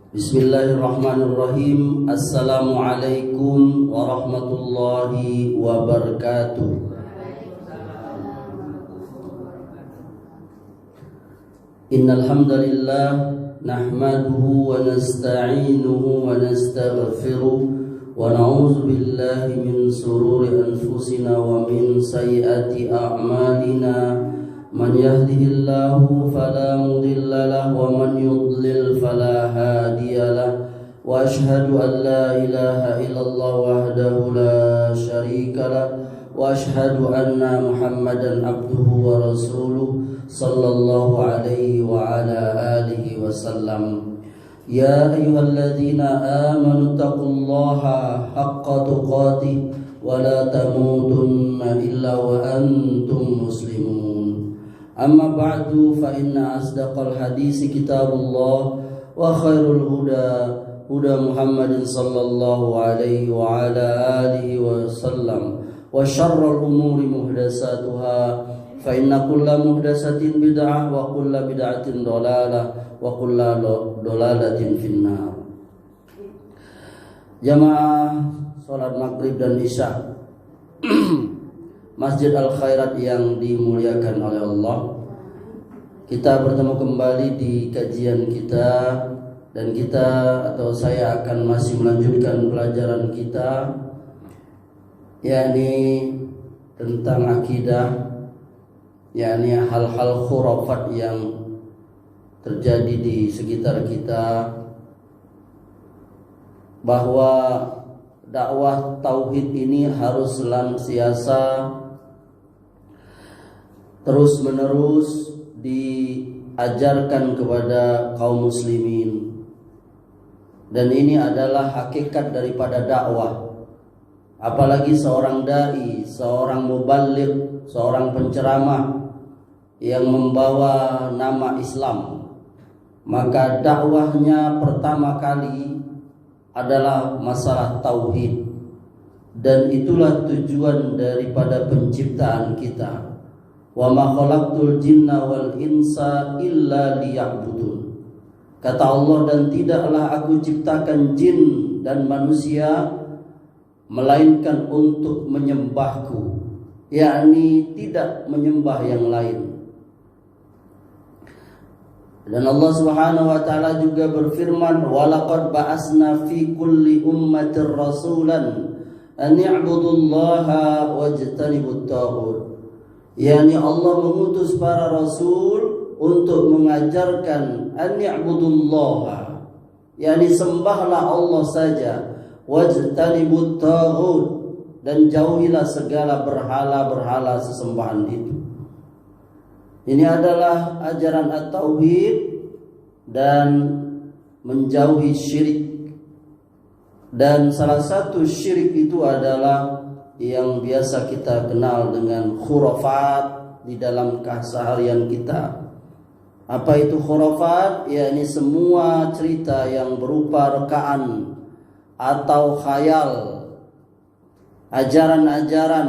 Bismillahirrahmanirrahim. Assalamualaikum warahmatullahi wabarakatuh. Innal hamdalillah nahmaduhu wa nasta'inuhu wa nastaghfiruh wa na'udzu billahi min shururi anfusina wa min sayyiati a'malina. Man yahdihillahu fala mudilla lahu wa man yudlil fala hadiya lahu wa ashhadu an la ilaha illallah wahdahu la syarika lahu wa ashhadu anna Muhammadan abduhu wa rasuluh sallallahu alaihi wa ala alihi wa sallam. Ya ayyuhalladzina amanu taqullaha haqqa tuqatih wa la tamutunna illa wa antum muslimun. Amma ba'du fa inna asdaqal hadisi kitabullah wa khairul huda Muhammadin sallallahu alaihi wa ala alihi wa sallam wa syarrul umuri muhdatsatuha fa inna kulla muhdatsatin bid'ah wa kulla bid'atin dhalalah wa kulla dhalalatin finnar. Jamaah salat maghrib dan isya Masjid Al-Khairat yang dimuliakan oleh Allah, kita bertemu kembali di kajian kita, dan kita atau saya akan masih melanjutkan pelajaran kita, yakni tentang akidah, yakni hal-hal khurafat yang terjadi di sekitar kita, bahwa dakwah tauhid ini harus senantiasa terus menerus diajarkan kepada kaum muslimin, dan ini adalah hakikat daripada dakwah. Apalagi seorang dai, seorang muballigh, seorang penceramah yang membawa nama Islam, maka dakwahnya pertama kali adalah masalah tauhid, dan itulah tujuan daripada penciptaan kita. Wa ma khalaqtul jinna wal insa illa liya'budun. Kata Allah, dan tidaklah aku ciptakan jin dan manusia melainkan untuk menyembahku, yakni tidak menyembah yang lain. Dan Allah Subhanahu wa taala juga berfirman, wa laqad ba'asna fi kulli ummatir rasulan an i'budullaha wajtanibut taghut. Yani Allah mengutus para rasul untuk mengajarkan an i'budullaha, yani sembahlah Allah saja, wajtanibut taghut, dan jauhilah segala berhala-berhala sesembahan itu. Ini adalah ajaran at-tauhid dan menjauhi syirik. Dan salah satu syirik itu adalah yang biasa kita kenal dengan khurafat di dalam keseharian kita. Apa itu khurafat? Ya, ini semua cerita yang berupa rekaan atau khayal, ajaran-ajaran,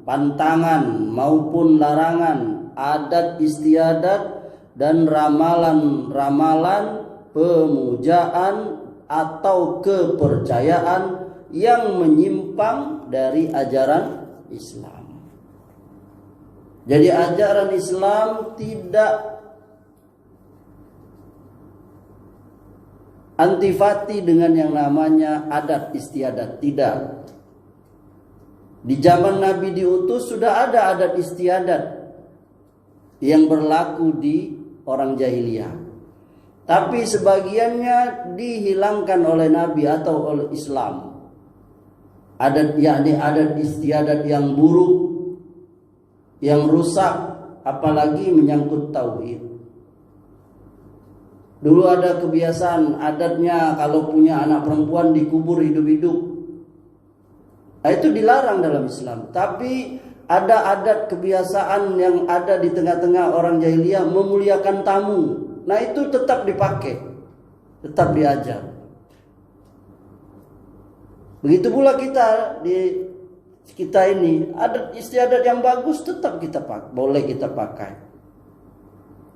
pantangan maupun larangan, adat istiadat, dan ramalan-ramalan, pemujaan atau kepercayaan yang menyimpang dari ajaran Islam. Jadi ajaran Islam tidak antifati dengan yang namanya adat istiadat, tidak. Di zaman Nabi diutus sudah ada adat istiadat yang berlaku di orang jahiliyah, tapi sebagiannya dihilangkan oleh Nabi atau oleh Islam. Adat, yakni adat istiadat yang buruk, yang rusak, apalagi menyangkut tauhid. Dulu ada kebiasaan adatnya kalau punya anak perempuan dikubur hidup-hidup. Nah, itu dilarang dalam Islam. Tapi ada adat kebiasaan yang ada di tengah-tengah orang jahiliyah, memuliakan tamu. Nah, itu tetap dipakai, tetap diajar. Begitu pula kita ini adat istiadat yang bagus tetap kita boleh kita pakai.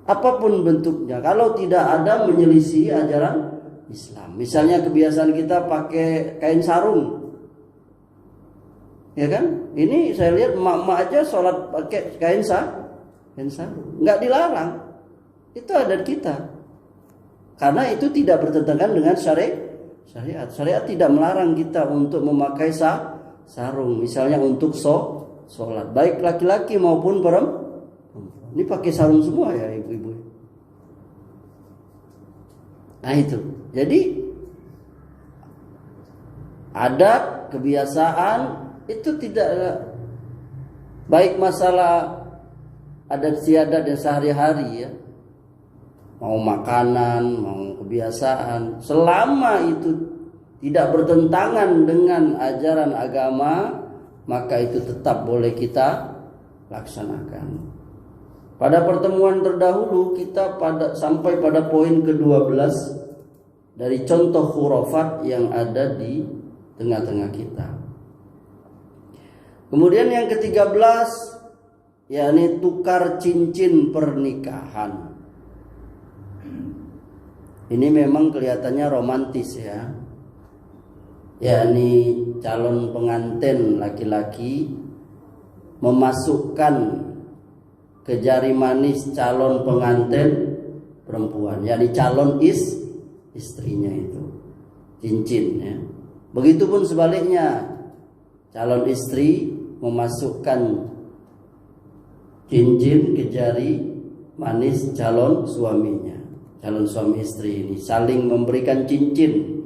apapun bentuknya, kalau tidak ada menyelisih ajaran Islam. Misalnya kebiasaan kita pakai kain sarung, ya kan? Ini saya lihat emak-emak aja sholat pakai kain sarung, nggak dilarang. Itu adat kita, karena itu tidak bertentangan dengan syariat. Syariat tidak melarang kita untuk memakai sarung, misalnya untuk sholat, baik laki-laki maupun perempuan. Ini pakai sarung semua ya ibu-ibu. Nah itu, jadi adat, kebiasaan itu tidak baik masalah adat istiadat yang sehari-hari ya, mau makanan, mau kebiasaan, selama itu tidak bertentangan dengan ajaran agama, maka itu tetap boleh kita laksanakan. Pada pertemuan terdahulu kita sampai pada poin ke-12 dari contoh khurafat yang ada di tengah-tengah kita. Kemudian yang ke-13 yakni tukar cincin pernikahan. Ini memang kelihatannya romantis ya. Yakni calon pengantin laki-laki memasukkan ke jari manis calon pengantin perempuan, yakni calon istrinya itu cincin ya. Begitupun sebaliknya, calon istri memasukkan cincin ke jari manis calon suaminya. Calon suami istri ini saling memberikan cincin.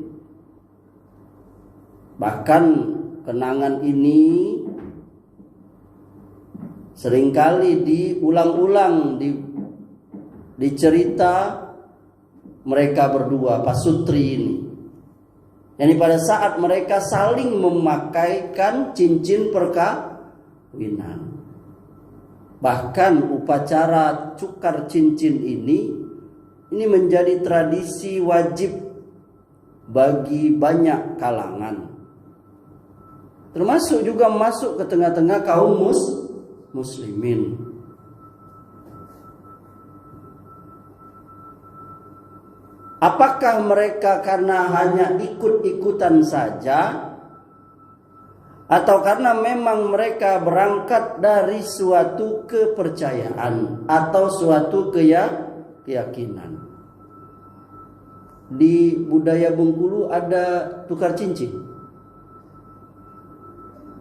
Bahkan kenangan ini seringkali diulang-ulang di cerita mereka berdua, pasutri ini. Yani pada saat mereka saling memakaikan cincin perkawinan. Bahkan upacara cukar cincin ini menjadi tradisi wajib bagi banyak kalangan. Termasuk juga masuk ke tengah-tengah kaum muslimin. Apakah mereka karena hanya ikut-ikutan saja, atau karena memang mereka berangkat dari suatu kepercayaan atau suatu keyakinan? Di budaya Bengkulu ada tukar cincin?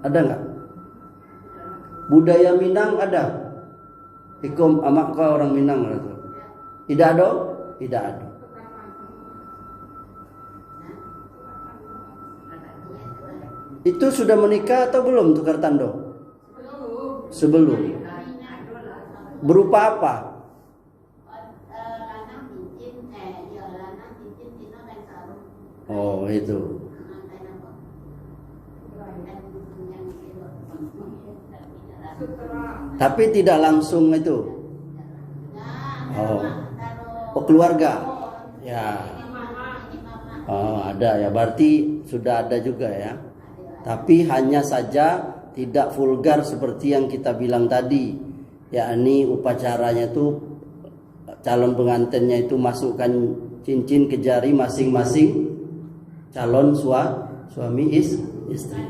Ada nggak? Budaya Minang ada? Ikom amak kau orang Minang atau? Tidak ada? Tidak ada. Itu sudah menikah atau belum tukar tando? Sebelum. Berupa apa? Oh itu. Tapi tidak langsung itu. Oh keluarga. Ya. Oh ada ya. Berarti sudah ada juga ya. Tapi hanya saja tidak vulgar seperti yang kita bilang tadi, yakni upacaranya itu calon pengantinnya itu masukkan cincin ke jari masing-masing calon suami istri.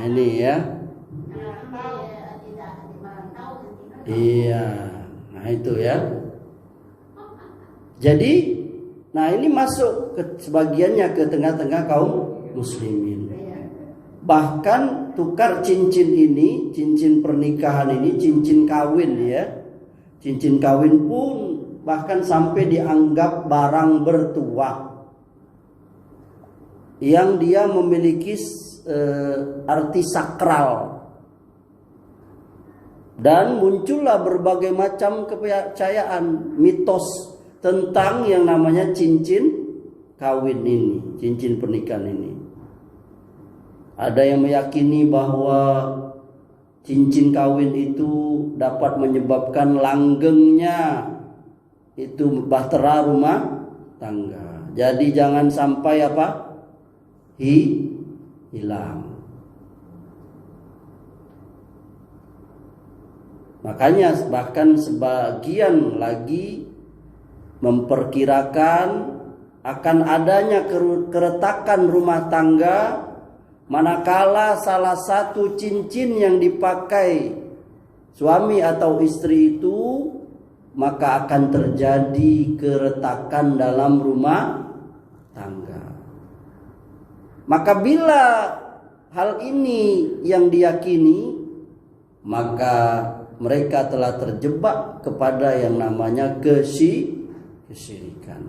Ini ya. Iya. Nah itu ya. Jadi ini masuk ke sebagiannya ke tengah-tengah kaum muslimin. Bahkan tukar cincin ini, cincin pernikahan ini, cincin kawin ya. Cincin kawin pun bahkan sampai dianggap barang bertuah yang dia memiliki arti sakral. Dan muncullah berbagai macam kepercayaan, mitos tentang yang namanya cincin kawin ini, cincin pernikahan ini. Ada yang meyakini bahwa cincin kawin itu dapat menyebabkan langgengnya itu bahtera rumah tangga. Jadi jangan sampai hilang. Makanya bahkan sebagian lagi memperkirakan akan adanya keretakan rumah tangga manakala salah satu cincin yang dipakai suami atau istri itu, maka akan terjadi keretakan dalam rumah tangga. Maka bila hal ini yang diyakini, maka mereka telah terjebak kepada yang namanya kesyirikan.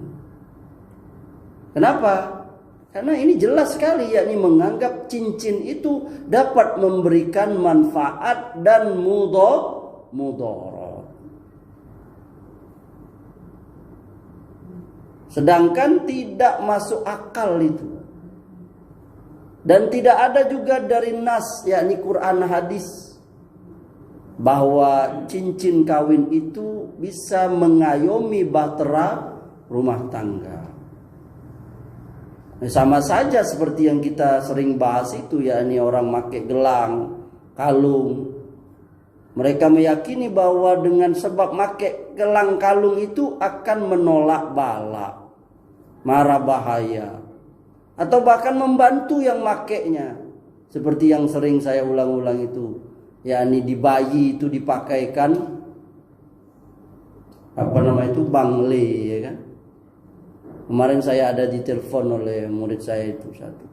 Kenapa? Karena ini jelas sekali, yakni menganggap cincin itu dapat memberikan manfaat dan mudarat. Sedangkan tidak masuk akal itu. Dan tidak ada juga dari nas, yakni Quran hadis, bahwa cincin kawin itu bisa mengayomi bahtera rumah tangga. Sama saja seperti yang kita sering bahas itu, yakni orang pakai gelang, kalung. Mereka meyakini bahwa dengan sebab pakai gelang kalung itu akan menolak bala, mara bahaya, atau bahkan membantu yang makainya. Seperti yang sering saya ulang-ulang itu, yakni di bayi itu dipakaikan bangle, ya kan? Kemarin saya ada ditelepon oleh murid saya itu satu.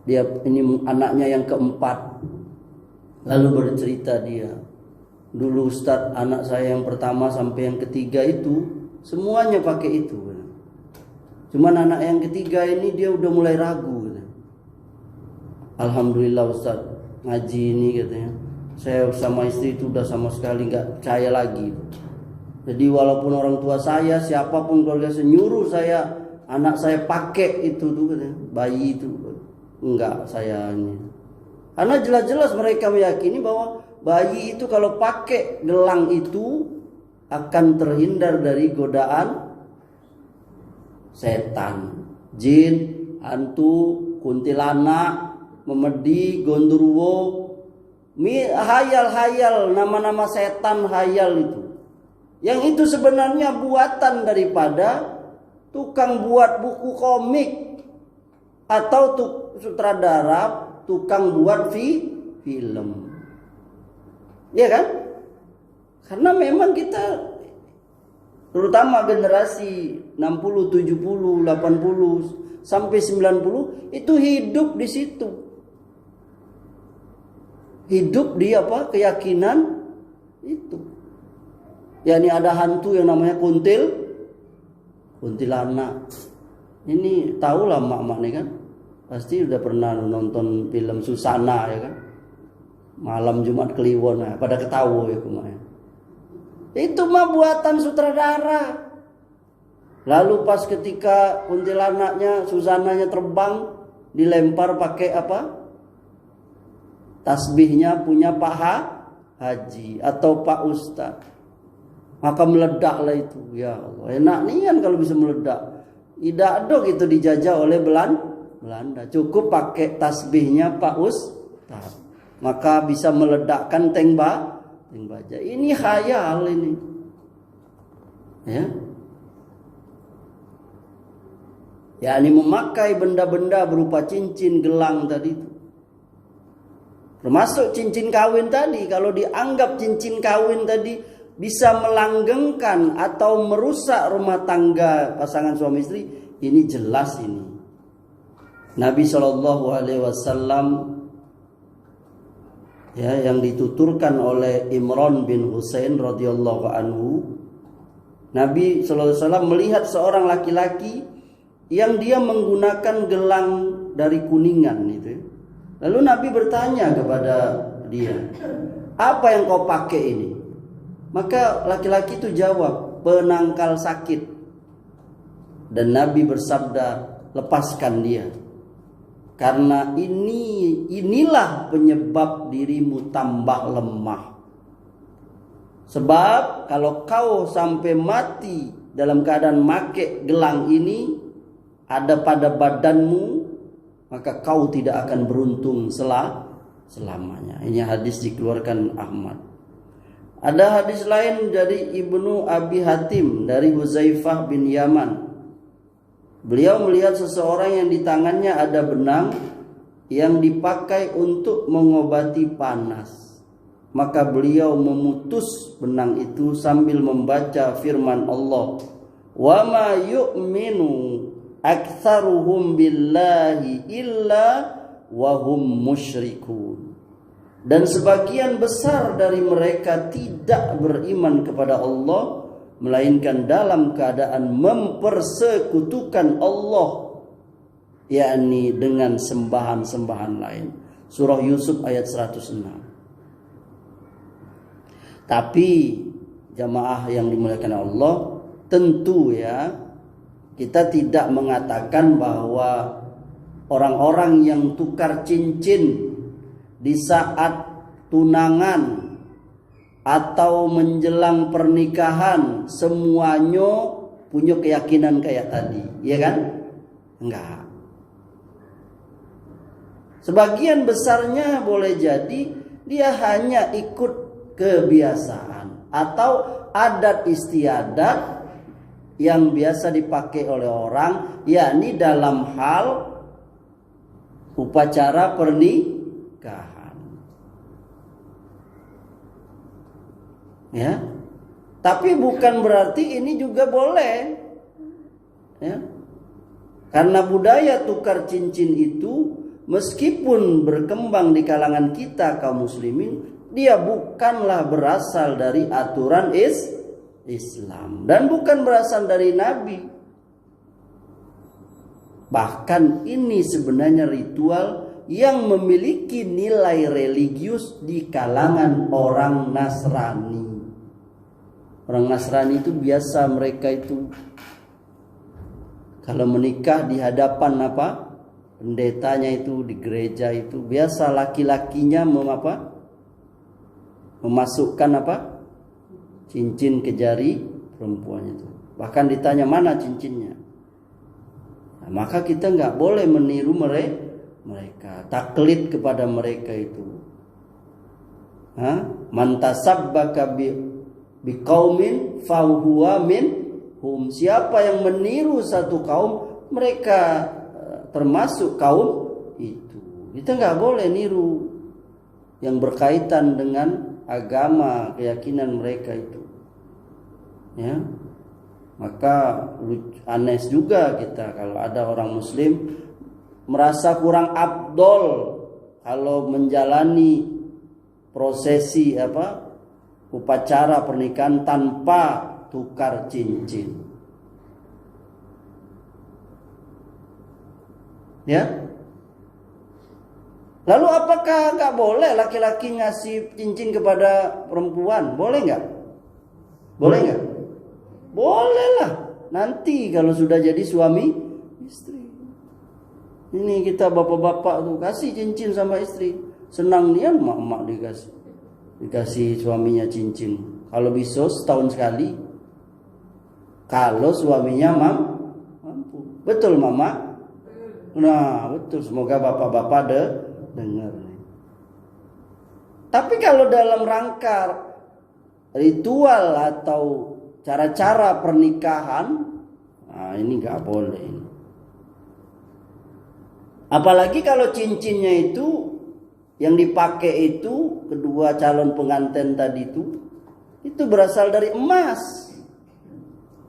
Dia ini anaknya yang keempat. Lalu bercerita dia, dulu Ustadz, anak saya yang pertama sampai yang ketiga itu semuanya pakai itu. Cuman anak yang ketiga ini dia udah mulai ragu. Alhamdulillah Ustadz, ngaji ini katanya, saya sama istri itu udah sama sekali nggak percaya lagi. Jadi walaupun orang tua saya, siapapun keluarga saya nyuruh saya, anak saya pakai itu tuh katanya, bayi itu, enggak saya ini. Karena jelas-jelas mereka meyakini bahwa bayi itu kalau pakai gelang itu akan terhindar dari godaan setan, jin, hantu, kuntilanak, memedi, gondoruwo, hayal-hayal, nama-nama setan hayal itu. Yang itu sebenarnya buatan daripada tukang buat buku komik atau sutradara, tukang buat film. Ya kan? Karena memang kita, terutama generasi 60, 70, 80 sampai 90 itu hidup di situ. Hidup di keyakinan itu. yakni ada hantu yang namanya kuntilanak. Ini tahulah mak-mak nih kan, pasti udah pernah nonton film Susana ya kan, malam Jumat Kliwon, nah, pada ketawa ya kemarin. Itu mah buatan sutradara. Lalu pas ketika kuntilanaknya, Susananya terbang, dilempar pakai apa? Tasbihnya punya Pak Haji atau Pak Ustadz. Maka meledaklah itu. Ya Allah, enak nih kan kalau bisa meledak. Tidak dok itu dijajah oleh Belanda. Cukup pakai tasbihnya Pak Ustadz, maka bisa meledakkan tank baja. Ini khayal ini. Ya. Ya, ini memakai benda-benda berupa cincin, gelang tadi itu. Termasuk cincin kawin tadi, kalau dianggap cincin kawin tadi bisa melanggengkan atau merusak rumah tangga pasangan suami istri, ini jelas ini. Nabi SAW ya, yang dituturkan oleh Imran bin Husain radhiyallahu anhu, Nabi SAW melihat seorang laki-laki yang dia menggunakan gelang dari kuningan itu. Lalu Nabi bertanya kepada dia, apa yang kau pakai ini? Maka laki-laki itu jawab, penangkal sakit. Dan Nabi bersabda, lepaskan dia. Karena inilah penyebab dirimu tambah lemah. Sebab kalau kau sampai mati dalam keadaan make gelang ini ada pada badanmu, maka kau tidak akan beruntung selamanya. Ini hadis dikeluarkan Ahmad. Ada hadis lain dari Ibnu Abi Hatim dari Huzaifah bin Yaman. Beliau melihat seseorang yang di tangannya ada benang yang dipakai untuk mengobati panas. Maka beliau memutus benang itu sambil membaca firman Allah, "Wa ma yu'minu aktsaruhum billahi illa wa hum musyrikun." Dan sebagian besar dari mereka tidak beriman kepada Allah, melainkan dalam keadaan mempersekutukan Allah, yakni dengan sembahan-sembahan lain. Surah Yusuf ayat 106. Tapi jamaah yang dimuliakan Allah, tentu ya, kita tidak mengatakan bahwa orang-orang yang tukar cincin di saat tunangan atau menjelang pernikahan semuanya punya keyakinan kayak tadi, ya kan? Enggak. Sebagian besarnya boleh jadi dia hanya ikut kebiasaan atau adat istiadat yang biasa dipakai oleh orang, yakni dalam hal upacara pernikahan. Ya, tapi bukan berarti ini juga boleh, ya, karena budaya tukar cincin itu meskipun berkembang di kalangan kita kaum muslimin, dia bukanlah berasal dari aturan Islam dan bukan berasal dari Nabi. Bahkan ini sebenarnya ritual yang memiliki nilai religius di kalangan orang Nasrani. Orang Nasrani itu biasa mereka itu kalau menikah di hadapan apa? Pendetanya itu di gereja itu biasa laki-lakinya memasukkan apa? Cincin ke jari perempuannya itu. Bahkan ditanya mana cincinnya. Nah, maka kita nggak boleh meniru mereka, taklid kepada mereka itu. Man tasabbaka biqaumin fahuwa minhum. Siapa yang meniru satu kaum, mereka termasuk kaum itu. Kita nggak boleh niru yang berkaitan dengan agama, keyakinan mereka itu. Ya, maka aneh juga kita kalau ada orang muslim merasa kurang afdol kalau menjalani prosesi upacara pernikahan tanpa tukar cincin. Ya. Lalu apakah nggak boleh laki-laki ngasih cincin kepada perempuan? Boleh nggak? Boleh nggak? Boleh lah. Nanti kalau sudah jadi suami istri. Ini kita bapak-bapak tuh kasih cincin sama istri. Senang dia emak-emak dikasih suaminya cincin. Kalau bisa setahun sekali. Kalau suaminya mampu. Betul mama? Nah betul. Semoga bapak-bapak dengar. Tapi kalau dalam rangka ritual atau cara-cara pernikahan, nah ini nggak boleh. Apalagi kalau cincinnya itu yang dipakai itu kedua calon pengantin tadi itu berasal dari emas.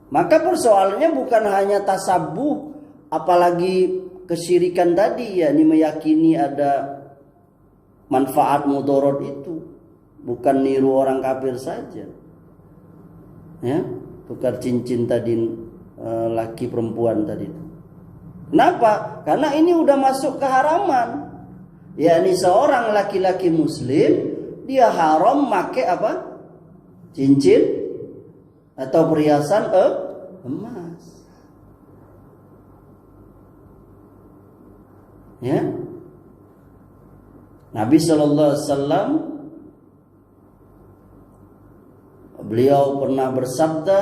Maka persoalannya bukan hanya tasabuh, apalagi kesyirikan tadi, yakni meyakini ada manfaat mudarat itu, bukan niru orang kafir saja. Ya, tukar cincin tadi laki perempuan tadi itu. Kenapa? Karena ini udah masuk keharaman. Yakni seorang laki-laki muslim dia haram pakai apa? Cincin atau perhiasan emas. Ya. Nabi sallallahu alaihi wasallam beliau pernah bersabda,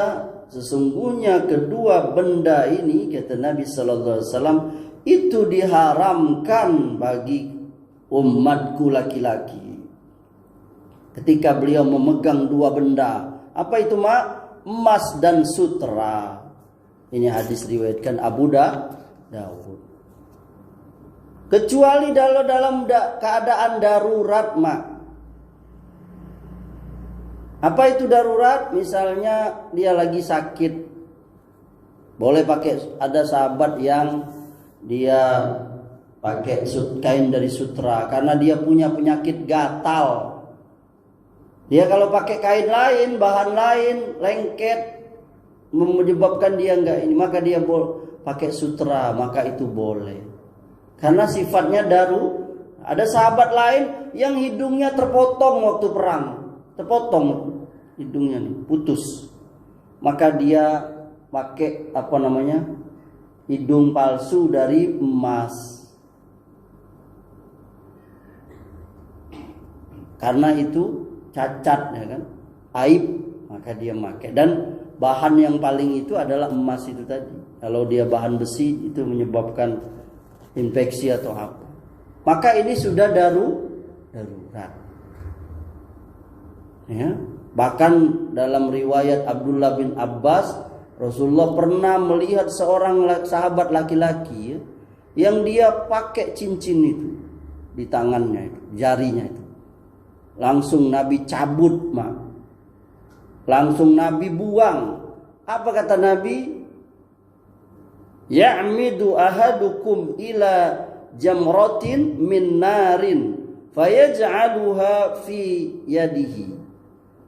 sesungguhnya kedua benda ini, kata Nabi sallallahu alaihi wasallam, itu diharamkan bagi umatku laki-laki. ketika beliau memegang dua benda. Apa itu, Mak? Emas dan sutra. Ini hadis riwayatkan Abu Dawud. Kecuali dalam keadaan darurat, Mak. Apa itu darurat? Misalnya dia lagi sakit, boleh pakai. Ada sahabat yang dia pakai kain dari sutra karena dia punya penyakit gatal. Dia kalau pakai kain lain, bahan lain, lengket, menyebabkan dia enggak ini, maka dia pakai sutra, maka itu boleh. Karena sifatnya Ada sahabat lain yang hidungnya terpotong waktu perang, terpotong hidungnya nih, putus. Maka dia pakai hidung palsu dari emas. Karena itu cacat, ya kan, aib, maka dia pakai. Dan bahan yang paling itu adalah emas itu tadi. Kalau dia bahan besi itu menyebabkan infeksi atau apa, maka ini sudah darurat. Ya. Bahkan dalam riwayat Abdullah bin Abbas, Rasulullah pernah melihat seorang sahabat laki-laki, ya, yang dia pakai cincin itu di tangannya, jarinya itu. Langsung Nabi cabut, Mak. Langsung Nabi buang. Apa kata Nabi? Ya'midu ahadukum ila jamratin min narin fayaj'aluha fi yadihi.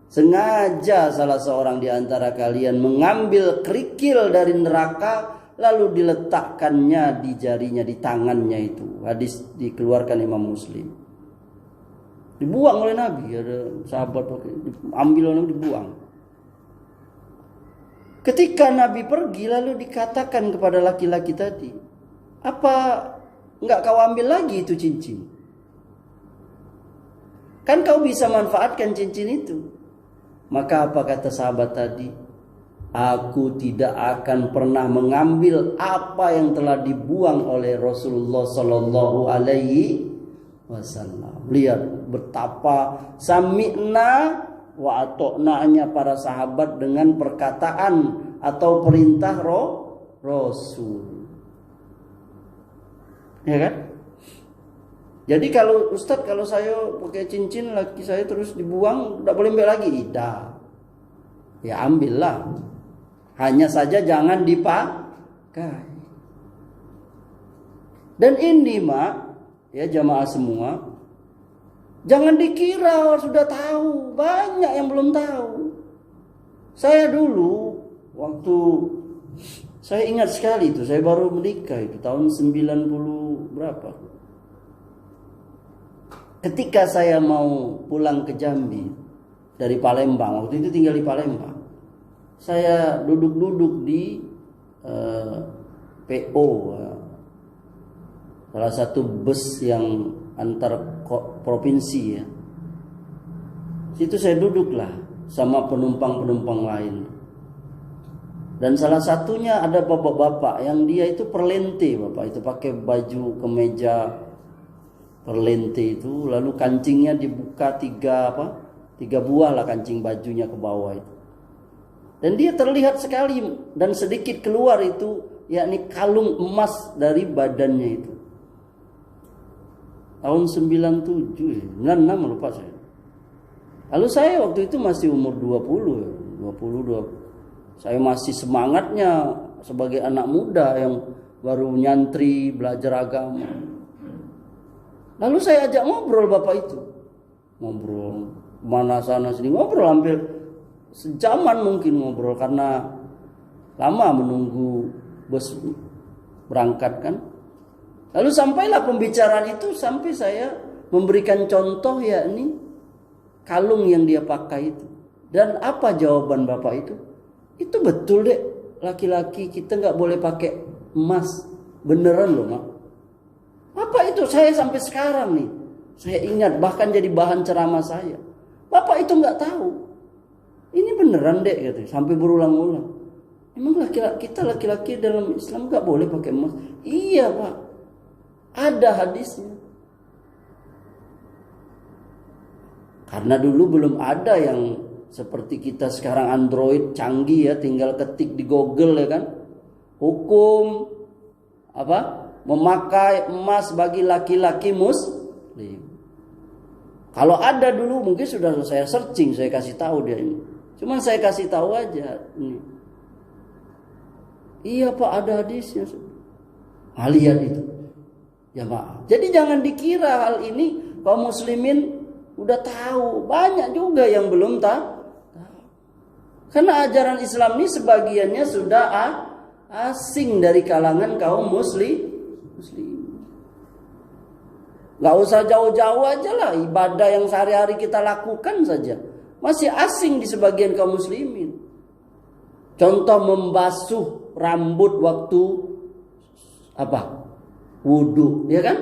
Sengaja salah seorang di antara kalian mengambil kerikil dari neraka lalu diletakkannya di jarinya, di tangannya itu. Hadis dikeluarkan Imam Muslim. Dibuang oleh Nabi, ada sahabat ambil oleh Nabi, dibuang. Ketika Nabi pergi lalu dikatakan kepada laki-laki tadi, apa enggak kau ambil lagi itu cincin? Kan kau bisa manfaatkan cincin itu. Maka apa kata sahabat tadi? Aku tidak akan pernah mengambil apa yang telah dibuang oleh Rasulullah Sallallahu Alaihi Wasallam. Lihat betapa sami'na wa atoknanya para sahabat dengan perkataan atau perintah Rasul. Ya kan? Jadi kalau Ustadz, kalau saya pakai cincin laki saya terus dibuang, tidak boleh ambil lagi? Tidak. Ya ambillah. Hanya saja jangan dipakai. Dan ini, Mak, ya jamaah semua, jangan dikira sudah tahu, banyak yang belum tahu. Saya dulu waktu saya ingat sekali itu, saya baru menikah itu tahun 90 berapa. Ketika saya mau pulang ke Jambi dari Palembang, waktu itu tinggal di Palembang. Saya duduk-duduk di PO, salah satu bus yang antar provinsi, ya. Situ saya duduklah sama penumpang-penumpang lain. Dan salah satunya ada bapak-bapak yang dia itu perlente, bapak itu pakai baju kemeja perlente itu, lalu kancingnya dibuka tiga buah lah kancing bajunya ke bawah itu. Dan dia terlihat sekali dan sedikit keluar itu, yakni kalung emas dari badannya itu. Tahun 97, 96 lupa saya. Lalu saya waktu itu masih umur 22. Saya masih semangatnya sebagai anak muda yang baru nyantri belajar agama. Lalu saya ajak ngobrol bapak itu. Ngobrol mana sana sini, ngobrol hampir sejaman mungkin ngobrol karena lama menunggu bus berangkat kan. Lalu sampailah pembicaraan itu sampai saya memberikan contoh, yakni kalung yang dia pakai itu. Dan apa jawaban bapak itu? Itu betul dek, laki-laki kita nggak boleh pakai emas. Beneran loh, Mak. Apa itu? Saya sampai sekarang nih, saya ingat bahkan jadi bahan ceramah saya. Bapak itu nggak tahu. Ini beneran dek, gitu. Sampai berulang-ulang. Emang kita laki-laki dalam Islam nggak boleh pakai emas? Iya, Pak. Ada hadisnya. Karena dulu belum ada yang seperti kita sekarang Android canggih ya, tinggal ketik di Google ya kan. Hukum memakai emas bagi laki-laki muslim. Kalau ada dulu mungkin sudah saya searching, saya kasih tahu dia ini. Cuman saya kasih tahu aja ini. Iya Pak, ada hadisnya. Lihat itu. Ya maaf. Jadi jangan dikira hal ini kaum muslimin udah tahu. Banyak juga yang belum tahu. Karena ajaran Islam ini sebagiannya sudah asing dari kalangan kaum muslim. Gak usah jauh-jauh aja lah, ibadah yang sehari-hari kita lakukan saja masih asing di sebagian kaum muslimin. Contoh membasuh rambut waktu wudu, ya kan?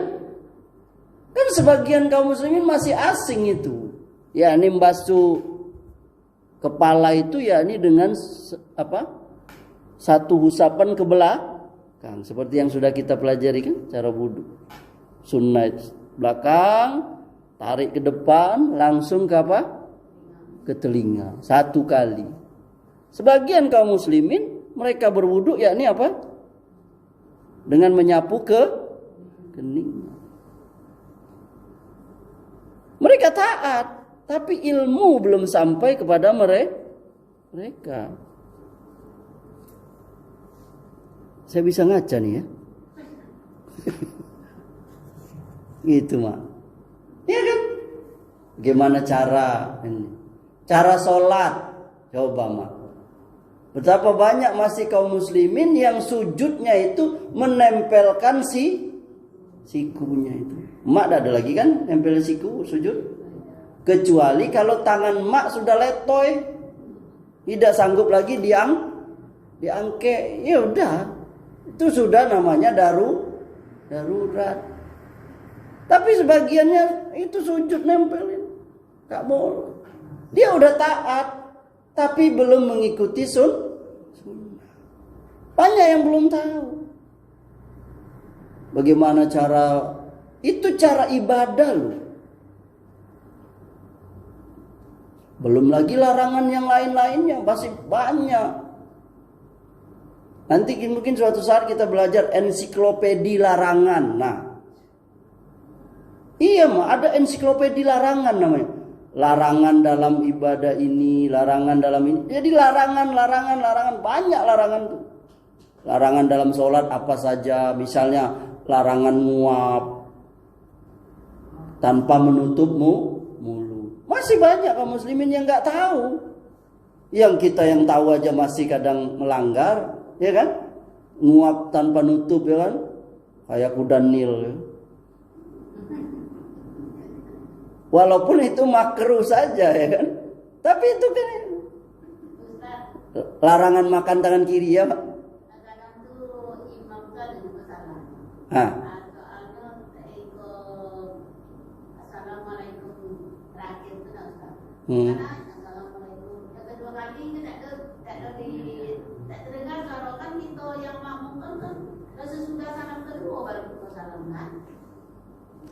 Kan sebagian kaum muslimin masih asing itu. Ya, ini membasuh kepala itu ya ini dengan satu husapan ke belakang, seperti yang sudah kita pelajari kan cara wudu. Sunnah belakang, tarik ke depan, langsung ke ke telinga satu kali. Sebagian kaum muslimin mereka berwudu yakni dengan menyapu ke kening. Mereka taat, tapi ilmu belum sampai kepada mereka. Saya bisa ngaca nih ya. Gitu Mak. Iya kan? Gimana cara ini? Cara sholat. Coba Mak. Betapa banyak masih kaum muslimin yang sujudnya itu menempelkan sikunya itu. Mak ada lagi kan nempel siku sujud? Kecuali kalau tangan mak sudah letoy, tidak sanggup lagi diangke, ya udah. Itu sudah namanya darurat. Tapi sebagiannya itu sujud nempelin. Gak boleh. Dia udah taat, tapi belum mengikuti sunnah. Banyak yang belum tahu. Bagaimana cara, itu cara ibadah loh. Belum lagi larangan yang lain-lainnya, masih banyak. Nanti mungkin suatu saat kita belajar ensiklopedi larangan. Nah, iya ada ensiklopedi larangan namanya. Larangan dalam ibadah ini, larangan dalam ini. Jadi larangan, banyak larangan tuh. Larangan dalam sholat apa saja, misalnya larangan nguap tanpa menutup mulut. Masih banyak kaum muslimin yang nggak tahu. Yang kita yang tahu aja masih kadang melanggar, ya kan? Nguap tanpa nutup, ya kan? Kayak kuda Nil. Ya. Walaupun itu makruh saja, ya kan? Tapi itu kan larangan makan tangan kiri ya, Pak.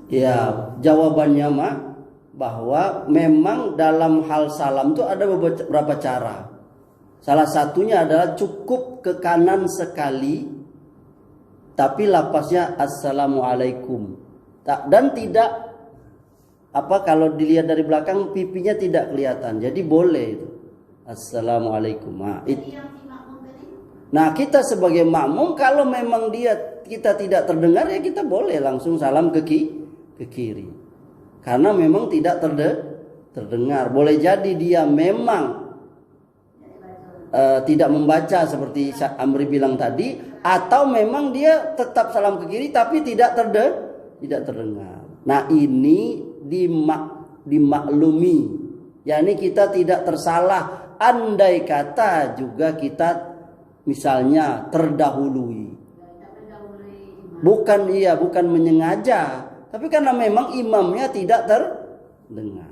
Ya, jawabannya Mak, bahwa memang dalam hal salam itu ada beberapa cara. Salah satunya adalah cukup ke kanan sekali, tapi lapasnya assalamualaikum. Dan tidak kalau dilihat dari belakang pipinya tidak kelihatan. Jadi boleh itu. Assalamualaikum. Nah, kita sebagai makmum kalau memang kita tidak terdengar ya kita boleh langsung salam ke kiri. Karena memang tidak terdengar. Boleh jadi dia memang tidak membaca seperti Amri bilang tadi, atau memang dia tetap salam ke kiri tapi tidak terdengar. Nah, ini dimaklumi. yakni kita tidak tersalah andai kata juga kita misalnya terdahului. Bukan menyengaja, tapi karena memang imamnya tidak terdengar.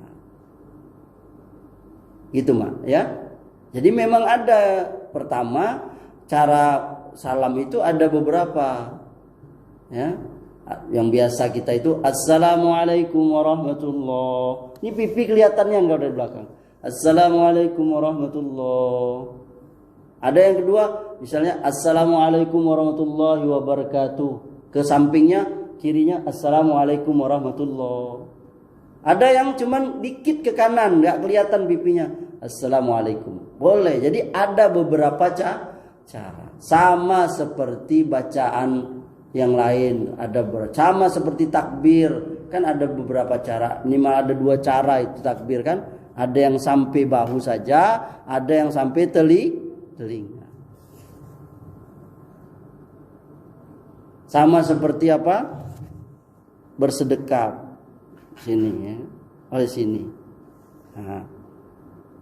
Gitu Mak, ya. Jadi memang ada, pertama cara salam itu ada beberapa, ya. Yang biasa kita itu Assalamualaikum warahmatullah. Ini pipi kelihatannya enggak dari belakang. Assalamualaikum warahmatullah. Ada yang kedua, misalnya Assalamualaikum warahmatullahi wabarakatuh. Ke sampingnya, kirinya Assalamualaikum warahmatullah. Ada yang cuman dikit ke kanan, enggak kelihatan pipinya. Assalamualaikum. Boleh. Jadi ada beberapa cara. Sama seperti bacaan yang lain, sama seperti takbir, kan ada beberapa cara. Minimal ada 2 cara itu takbir kan. Ada yang sampai bahu saja, ada yang sampai telinga. Sama seperti apa? Bersedekap sini ya, oleh sini. Nah,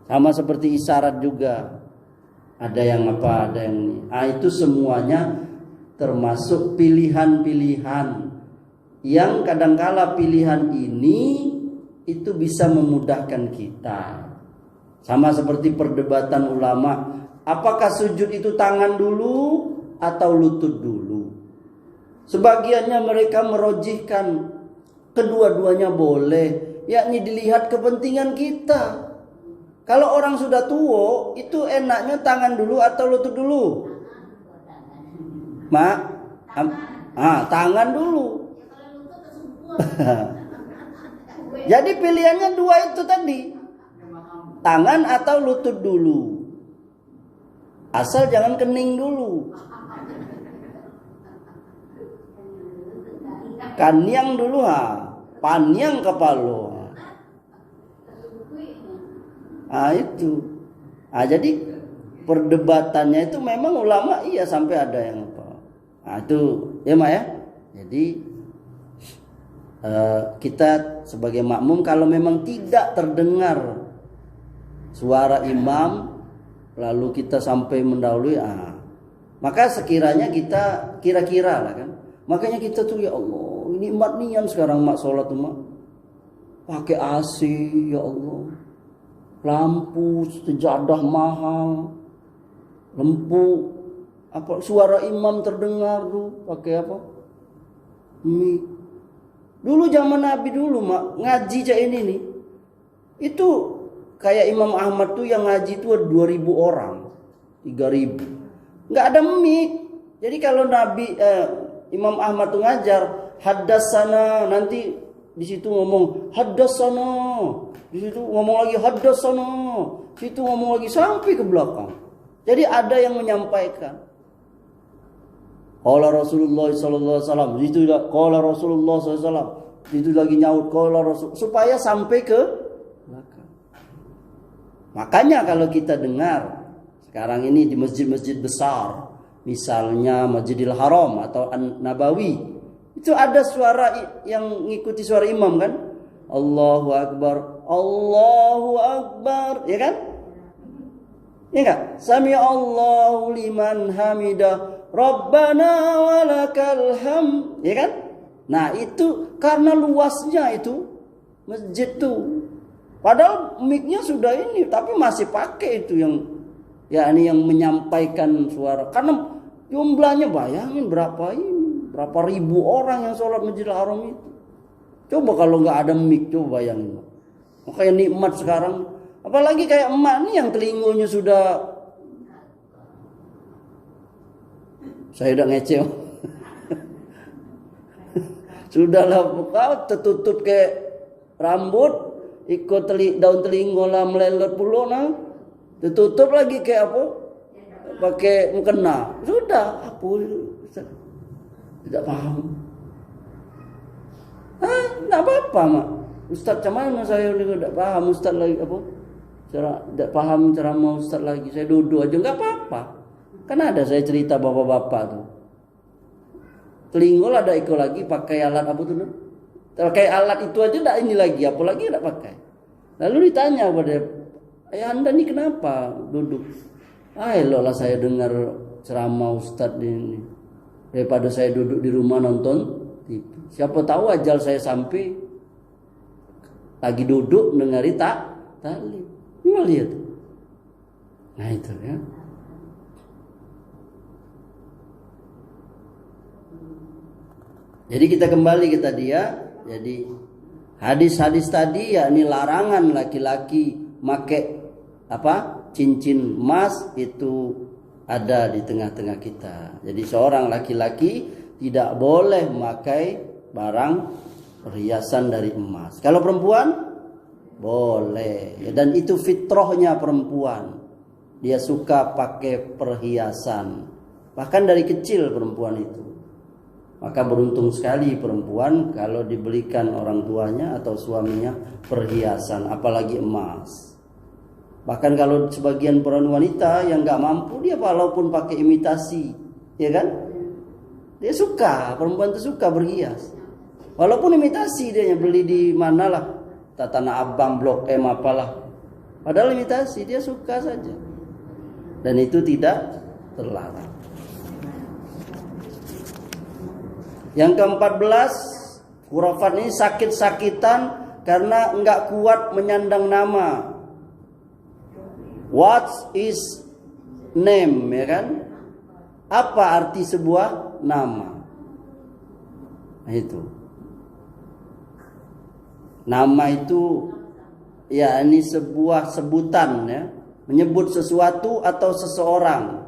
sama seperti isyarat juga. Ada yang apa, ada yang ini. Itu semuanya termasuk pilihan-pilihan yang kadangkala pilihan ini itu bisa memudahkan kita. Sama seperti perdebatan ulama, apakah sujud itu tangan dulu atau lutut dulu? Sebagiannya mereka merojihkan kedua-duanya boleh, yakni dilihat kepentingan kita. Kalau orang sudah tua, itu enaknya tangan dulu atau lutut dulu? Tangan dulu. Jadi pilihannya 2 itu tadi. Tangan atau lutut dulu. Asal jangan kening dulu. Kanyang dulu panyang kepala. Itu. Jadi perdebatannya itu memang ulama iya sampai ada yang apa. Itu ya Mak ya. Jadi kita sebagai makmum kalau memang tidak terdengar suara imam lalu kita sampai mendahului, maka sekiranya kita kira-kira lah kan. Makanya kita tuh ya Allah, ini umat nian sekarang mak sholat tuh mak pakai AC ya Allah. Lampu, sejadah mahal, lempu, apa suara imam terdengar tuh pakai apa? Mik. Dulu zaman Nabi dulu mak ngaji cak ini nih, itu kayak Imam Ahmad tuh yang ngaji tuh 2.000 orang, 3.000, nggak ada mic. Jadi kalau Imam Ahmad tuh ngajar haddatsana, nanti di situ ngomong haddatsana. Di situ ngomong lagi haddatsana, situ ngomong lagi sampai ke belakang. Jadi ada yang menyampaikan. Qala Rasulullah sallallahu alaihi wasallam, itu qala Rasulullah sallallahu alaihi wasallam, itu lagi nyaut qala Rasul, supaya sampai ke belakang. Makanya kalau kita dengar sekarang ini di masjid-masjid besar, misalnya Masjidil Haram atau An-Nabawi, itu ada suara yang ngikuti suara imam kan? Allahu Akbar, Allahu Akbar, ya kan? Ya enggak? Sami Allahu liman hamidah, Rabbana walakal hamd, ya kan? Nah, itu karena luasnya itu masjid tuh. Padahal mic-nya sudah ini, tapi masih pakai itu yang yang menyampaikan suara. Karena jumlahnya bayangin berapa ribu orang yang sholat Masjidil Haram itu. Coba kalau nggak ada mic, coba bayangin. Makanya nikmat sekarang. Apalagi kayak emak nih yang telingonya sudah, saya udah ngece. Sudahlah, kau tertutup kayak rambut, ikut daun telingo lah melelot puluh nah. Tertutup lagi kayak apa? Pakai mukena. Sudah, apa? Tidak paham. Enggak apa-apa, Mak. Ustaz cuman saya juga tidak paham Ustaz lagi apa? Tidak paham ceramah Ustaz lagi. Saya duduk aja enggak apa-apa. Kan ada saya cerita bapak-bapak tuh. Telinggol ada ikut lagi pakai alat apa tuh? Pakai alat itu aja enggak ini lagi, apalagi enggak pakai. Lalu ditanya pada ayah Anda ini kenapa duduk? Elolah saya dengar ceramah Ustaz ini daripada saya duduk di rumah nonton TV. Siapa tahu ajal saya sampai lagi duduk dengari taklim. Lihat. Nah itu ya. Jadi kita kembali ke tadi ya. Jadi hadis-hadis tadi yakni larangan laki-laki make cincin emas itu ada di tengah-tengah kita. Jadi seorang laki-laki tidak boleh memakai barang perhiasan dari emas. Kalau perempuan boleh. Dan itu fitrahnya perempuan. Dia suka pakai perhiasan. Bahkan dari kecil perempuan itu. Maka beruntung sekali perempuan kalau dibelikan orang tuanya atau suaminya perhiasan, apalagi emas. Bahkan kalau sebagian perempuan wanita yang nggak mampu, dia walaupun pakai imitasi, ya kan? Dia suka, perempuan itu suka berhias. Walaupun imitasi dia beli di manalah, Tanah Abang, Blok M apalah. Padahal imitasi, dia suka saja. Dan itu tidak terlarang. Yang ke-14, khurafat ini sakit-sakitan karena enggak kuat menyandang nama. What is name, ya kan? Apa arti sebuah nama? Nah, itu. Nama itu ya ini sebuah sebutan ya, menyebut sesuatu atau seseorang.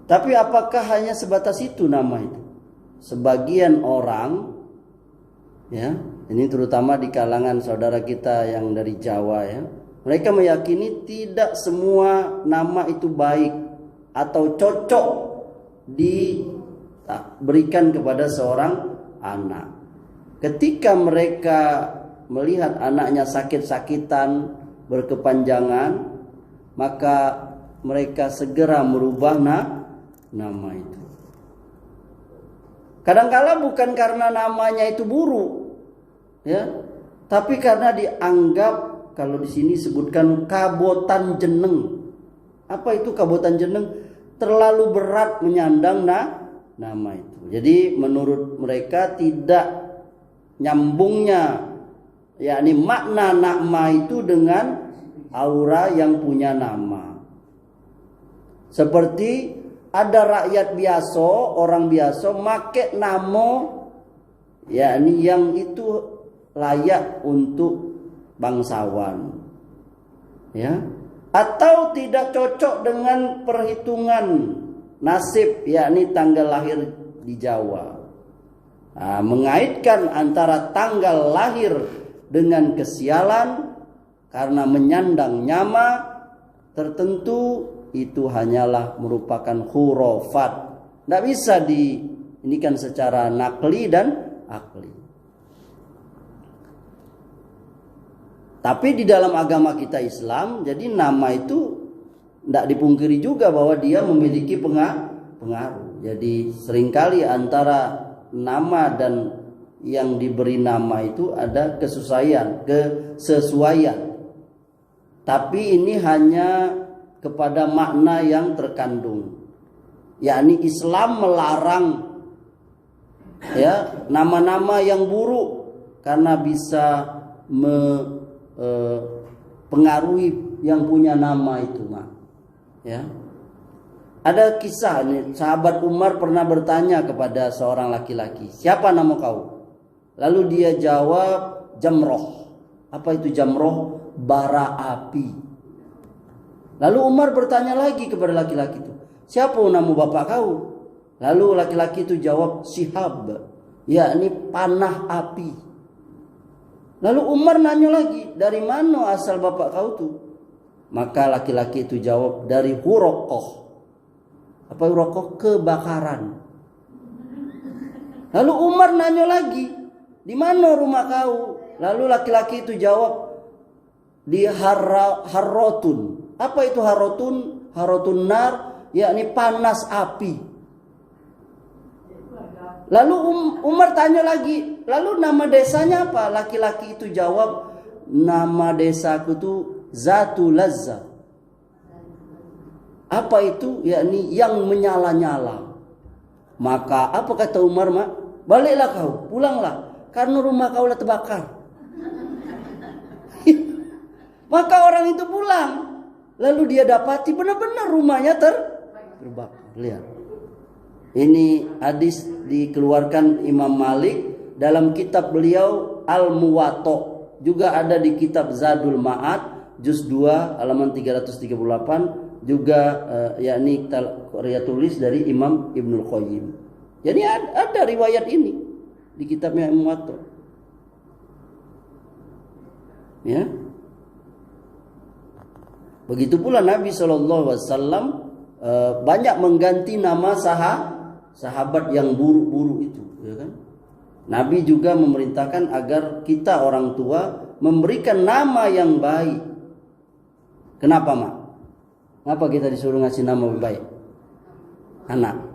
Tapi apakah hanya sebatas itu nama itu? Sebagian orang, ya, ini terutama di kalangan saudara kita yang dari Jawa ya, mereka meyakini tidak semua nama itu baik atau cocok diberikan kepada seorang anak. Ketika mereka melihat anaknya sakit-sakitan, berkepanjangan, maka mereka segera merubah nama itu. Kadang-kala bukan karena namanya itu buruk, ya, tapi karena dianggap, kalau di sini sebutkan kabotan jeneng. Apa itu kabotan jeneng? Terlalu berat menyandang nama itu. Jadi menurut mereka tidak nyambungnya, yakni makna nama itu dengan aura yang punya nama. Seperti ada rakyat biasa, orang biasa make namo yakni yang itu layak untuk bangsawan. Ya. Atau tidak cocok dengan perhitungan nasib yakni tanggal lahir di Jawa. Nah, mengaitkan antara tanggal lahir dengan kesialan karena menyandang nama tertentu, itu hanyalah merupakan khurafat. Tidak bisa ini kan secara nakli dan akli. Tapi di dalam agama kita Islam, jadi nama itu tidak dipungkiri juga bahwa dia memiliki pengaruh. Jadi seringkali antara nama dan yang diberi nama itu ada kesesuaian. Tapi ini hanya kepada makna yang terkandung, yakni Islam melarang ya nama-nama yang buruk karena bisa mempengaruhi yang punya nama itu, ya. Ada kisah nih, sahabat Umar pernah bertanya kepada seorang laki-laki, "Siapa nama kau?" Lalu dia jawab, "Jamroh." Apa itu Jamroh? Bara api. Lalu Umar bertanya lagi kepada laki-laki itu, "Siapa nama bapak kau?" Lalu laki-laki itu jawab, "Sihab," yakni panah api. Lalu Umar nanya lagi, "Dari mana asal bapak kau tuh?" Maka laki-laki itu jawab, "Dari Hurokoh." Apa Hurokoh? Kebakaran. Lalu Umar nanya lagi, "Di mana rumah kau?" Lalu laki-laki itu jawab, "Di Harrotun." Apa itu Harrotun? Harrotun nar, yakni panas api. Lalu Umar tanya lagi, "Lalu nama desanya apa?" Laki-laki itu jawab, "Nama desaku itu Zatu Lazza." Apa itu? Yakni yang menyala-nyala. Maka apa kata Umar, "Baliklah kau, pulanglah, karena rumah kau lah terbakar." Maka orang itu pulang. Lalu dia dapati benar-benar rumahnya terbakar. Lihat. Ini hadis dikeluarkan Imam Malik dalam kitab beliau Al-Muwatta. Juga ada di kitab Zadul Ma'ad juz 2 halaman 338, juga yakni karya tulis dari Imam Ibnul Qayyim. Jadi ada riwayat ini di kitabnya Muwatta. Ya. Begitu pula Nabi SAW banyak mengganti nama sahabat yang buruk-buruk itu, ya kan? Nabi juga memerintahkan agar kita orang tua memberikan nama yang baik. Kenapa, Mak? Kenapa kita disuruh ngasih nama yang baik? Anak.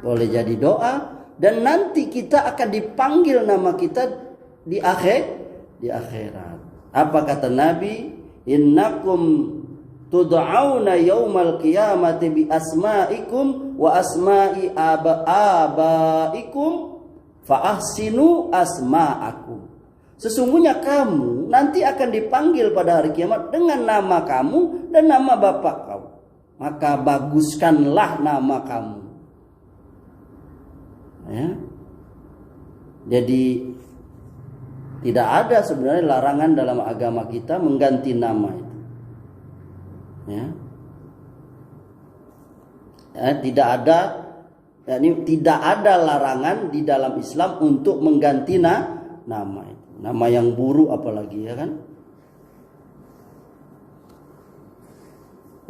Boleh jadi doa, dan nanti kita akan dipanggil nama kita di akhirat. Apa kata Nabi? Innakum tud'auna yaumal qiyamati bi asma'ikum wa asma'i abaikum fa ahsinu asma'akum. Sesungguhnya kamu nanti akan dipanggil pada hari kiamat dengan nama kamu dan nama bapak kamu. Maka baguskanlah nama kamu. Ya. Jadi tidak ada sebenarnya larangan dalam agama kita mengganti nama itu. Ya. Ya, tidak ada larangan di dalam Islam untuk mengganti nama itu. Nama yang buruk apalagi, ya kan?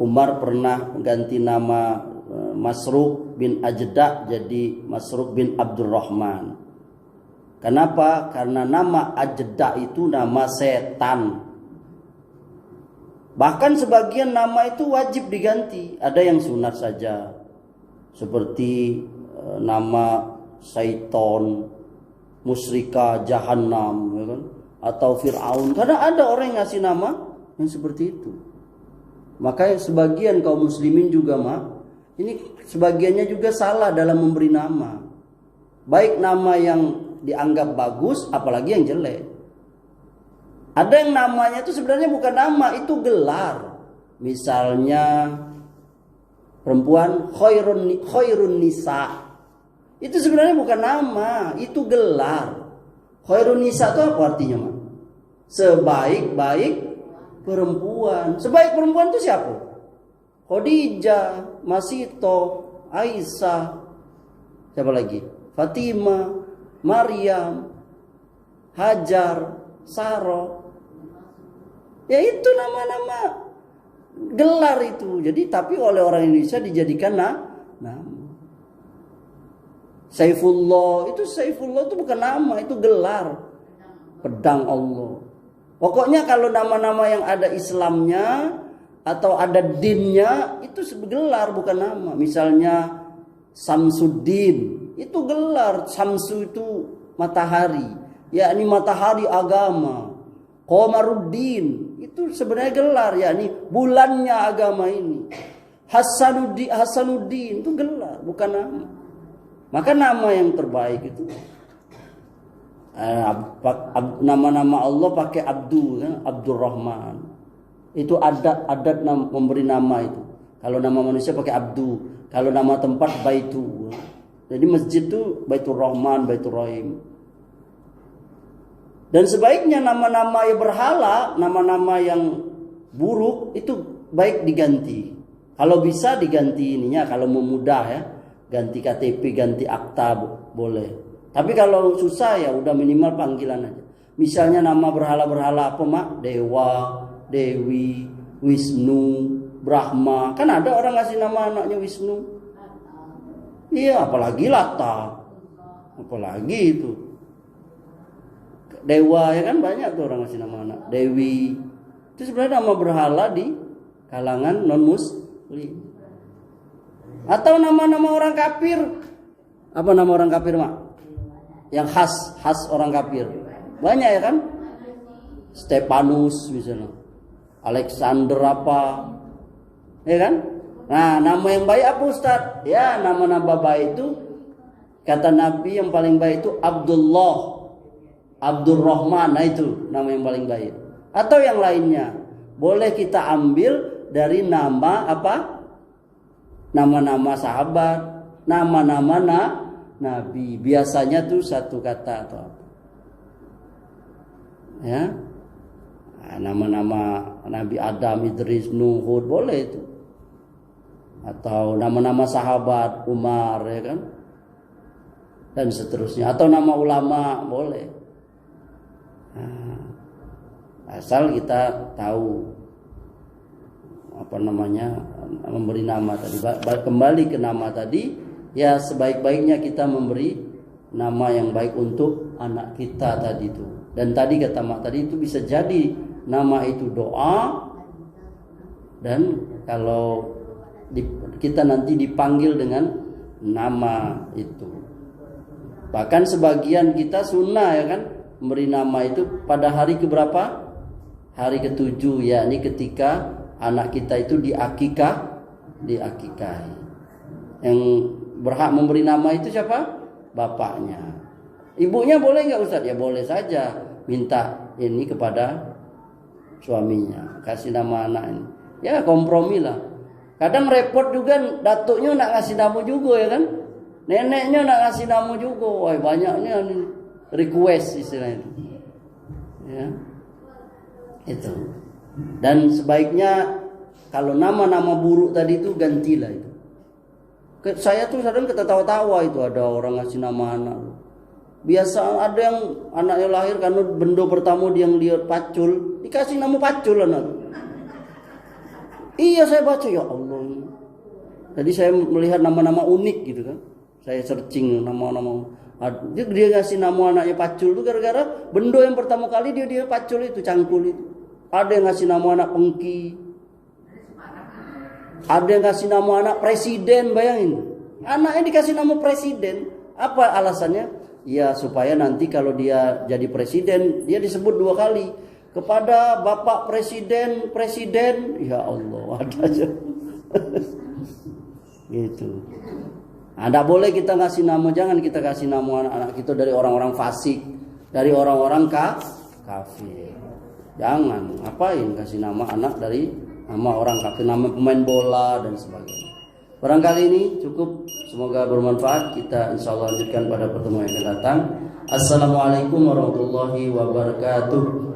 Umar pernah mengganti nama Masruq bin Ajda jadi Masruq bin Abdurrahman. Kenapa? Karena nama Ajda itu nama setan. Bahkan sebagian nama itu wajib diganti. Ada yang sunat saja. Seperti nama Syaiton, Musyrika, Jahannam, ya kan? Atau Fir'aun. Karena ada orang yang ngasih nama yang seperti itu. Maka sebagian kaum muslimin juga, ini sebagiannya juga salah dalam memberi nama. Baik nama yang dianggap bagus, apalagi yang jelek. Ada yang namanya itu sebenarnya bukan nama, itu gelar. Misalnya perempuan khairun nisa. Itu sebenarnya bukan nama, itu gelar. Khairun nisa itu apa artinya, Mak? Sebaik-baik perempuan. Sebaik perempuan itu siapa? Khadijah, Masito, Aisyah. Siapa lagi? Fatimah, Maryam, Hajar, Saro. Ya itu nama-nama gelar itu. Jadi tapi oleh orang Indonesia dijadikan nama. Saifullah itu bukan nama, itu gelar. Pedang Allah. Pokoknya kalau nama-nama yang ada Islamnya atau ada dinnya itu gelar bukan nama. Misalnya Samsuddin itu gelar. Samsu itu matahari, yakni matahari agama. Qamaruddin itu sebenarnya gelar, yakni bulannya agama ini. Hasanuddin itu gelar bukan nama. Maka nama yang terbaik itu nama-nama Allah pakai Abdul, kan? Abdurrahman. Itu adat memberi nama itu. Kalau nama manusia pakai Abdul, kalau nama tempat Baitu. Jadi masjid itu Baitur Rahman, Baitur Rahim. Dan sebaiknya nama-nama yang berhala, nama-nama yang buruk itu baik diganti. Kalau bisa diganti ininya, kalau mau mudah ya, ganti KTP, ganti akta boleh. Tapi kalau susah ya udah minimal panggilan aja. Misalnya nama berhala-berhala apa, Mak? Dewa, Dewi, Wisnu, Brahma. Kan ada orang ngasih nama anaknya Wisnu. Iya, apalagi Lata. Apalagi itu. Dewa ya kan banyak tuh orang ngasih nama anak. Dewi. Itu sebenarnya nama berhala di kalangan non-muslim. Atau nama-nama orang kafir. Apa nama orang kafir, Mak? Yang khas orang kafir. Banyak ya kan? Stefanus misalnya. Alexander apa? Ya kan? Nah, nama yang baik apa, Ustaz? Ya, nama-nama baik itu kata Nabi yang paling baik itu Abdullah, Abdurrahman. Nah itu nama yang paling baik. Atau yang lainnya. Boleh kita ambil dari nama apa? Nama-nama sahabat, nama-nama nabi. Biasanya tuh satu kata atau apa. Ya. Nama-nama Nabi Adam, Idris, Nuh, Hud boleh itu. Atau nama-nama sahabat, Umar, ya kan? Dan seterusnya. Atau nama ulama boleh. Asal kita tahu apa namanya, memberi nama tadi. Kembali ke nama tadi, ya sebaik-baiknya kita memberi nama yang baik untuk anak kita tadi itu. Dan tadi kata mak tadi itu bisa jadi nama itu doa, dan kalau kita nanti dipanggil dengan nama itu. Bahkan sebagian kita sunnah ya kan, memberi nama itu pada hari keberapa? Hari ke-7, yakni ketika anak kita itu diakikahi. Yang berhak memberi nama itu siapa? Bapaknya. Ibunya boleh nggak Ustaz? Ya boleh saja, minta ini kepada suaminya, kasih nama anak ini. Ya kompromi lah. Kadang repot juga, datuknya nak kasih nama juga ya kan, neneknya nak kasih nama juga. Wah banyaknya request istilahnya. Ya, itu. Dan sebaiknya kalau nama-nama buruk tadi itu gantilah itu. Saya tuh kadang ketawa-tawa itu ada orang ngasih nama anak. Biasa ada yang anaknya lahir karena bendo pertama dia yang lihat pacul, dikasih nama pacul anak. Iya saya baca, ya Allah. Jadi saya melihat nama-nama unik gitu kan. Saya searching nama-nama. Dia ngasih nama anaknya pacul itu gara-gara bendo yang pertama kali dia pacul itu, cangkul itu. Ada yang ngasih nama anak pengki. Ada yang ngasih nama anak presiden, bayangin. Anaknya dikasih nama presiden. Apa alasannya? Ya supaya nanti kalau dia jadi presiden, dia disebut 2 kali. Kepada Bapak Presiden, ya Allah, ada aja. Gitu. Tidak boleh kita ngasih nama, jangan kita kasih nama anak-anak kita dari orang-orang fasik, dari orang-orang kafir. Jangan, ngapain kasih nama anak dari nama orang kafir, nama pemain bola dan sebagainya. Barangkali ini cukup, semoga bermanfaat. Kita insya Allah lanjutkan pada pertemuan yang akan datang. Assalamualaikum warahmatullahi wabarakatuh.